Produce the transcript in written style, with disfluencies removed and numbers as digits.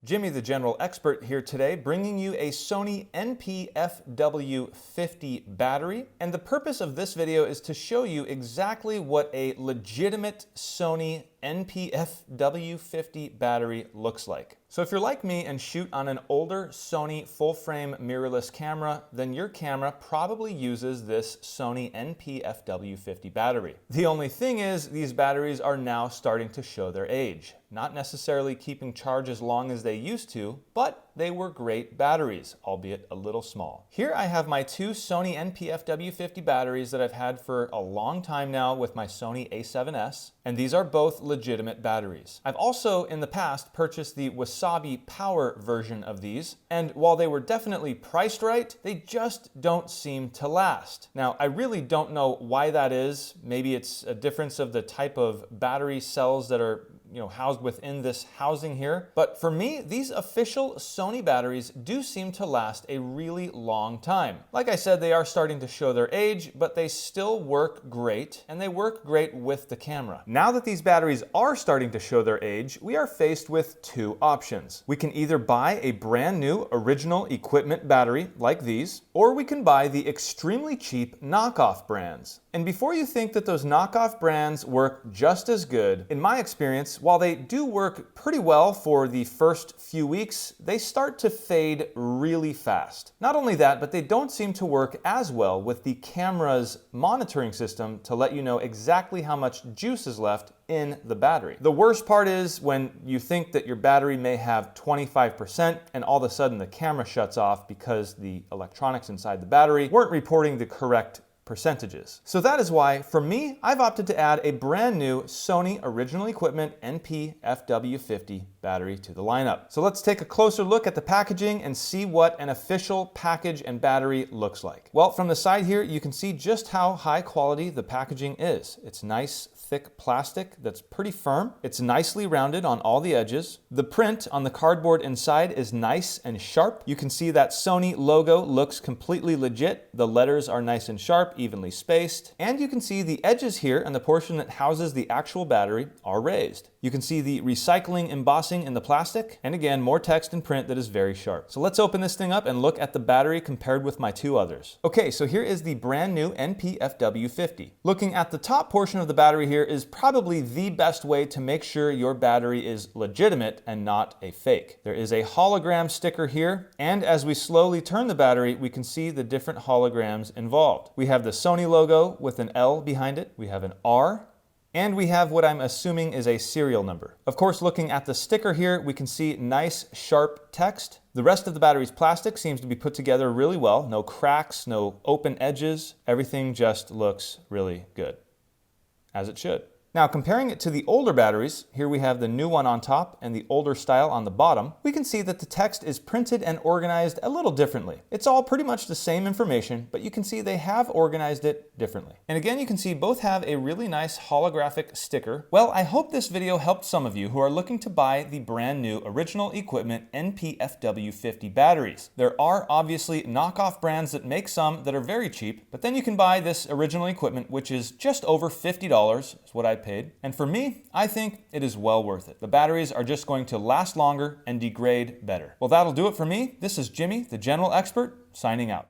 Jimmy, the general expert, here today, bringing you a Sony NP-FW50 battery. And the purpose of this video is to show you exactly what a legitimate Sony NP-FW50 battery looks like. So if you're like me and shoot on an older Sony full-frame mirrorless camera, then your camera probably uses this Sony NP-FW50 battery. The only thing is, these batteries are now starting to show their age. Not necessarily keeping charge as long as they used to, but they were great batteries, albeit a little small. Here I have my two Sony NP-FW50 batteries that I've had for a long time now with my Sony a7S, and these are both legitimate batteries. I've also in the past purchased the Wasabi Power version of these, and while they were definitely priced right, they just don't seem to last. Now, I really don't know why that is. Maybe it's a difference of the type of battery cells that are housed within this housing here. But for me, these official Sony batteries do seem to last a really long time. Like I said, they are starting to show their age, but they still work great, and they work great with the camera. Now that these batteries are starting to show their age, we are faced with two options. We can either buy a brand new original equipment battery like these, or we can buy the extremely cheap knockoff brands. And before you think that those knockoff brands work just as good, in my experience, while they do work pretty well for the first few weeks, they start to fade really fast. Not only that, but they don't seem to work as well with the camera's monitoring system to let you know exactly how much juice is left in the battery. The worst part is when you think that your battery may have 25% and all of a sudden the camera shuts off because the electronics inside the battery weren't reporting the correct percentages. So that is why, for me, I've opted to add a brand new Sony original equipment NP-FW50 battery to the lineup. So let's take a closer look at the packaging and see what an official package and battery looks like. Well, from the side here, you can see just how high quality the packaging is. It's nice, thick plastic that's pretty firm. It's nicely rounded on all the edges. The print on the cardboard inside is nice and sharp. You can see that Sony logo looks completely legit. The letters are nice and sharp, evenly spaced. And you can see the edges here and the portion that houses the actual battery are raised. You can see the recycling embossing in the plastic, and again, more text and print that is very sharp. So let's open this thing up and look at the battery compared with my two others. Okay, so here is the brand new NP-FW50. Looking at the top portion of the battery here is probably the best way to make sure your battery is legitimate and not a fake. There is a hologram sticker here, and as we slowly turn the battery, we can see the different holograms involved. We have the Sony logo with an L behind it, we have an R, and we have what I'm assuming is a serial number. Of course, looking at the sticker here, we can see nice, sharp text. The rest of the battery's plastic seems to be put together really well. No cracks, no open edges. Everything just looks really good, as it should. Now, comparing it to the older batteries, here we have the new one on top and the older style on the bottom, we can see that the text is printed and organized a little differently. It's all pretty much the same information, but you can see they have organized it differently. And again, you can see both have a really nice holographic sticker. Well, I hope this video helped some of you who are looking to buy the brand new original equipment NP-FW50 batteries. There are obviously knockoff brands that make some that are very cheap, but then you can buy this original equipment, which is just over $50, is what I paid. And for me, I think it is well worth it. The batteries are just going to last longer and degrade better. Well, that'll do it for me. This is Jimmy, the general expert, signing out.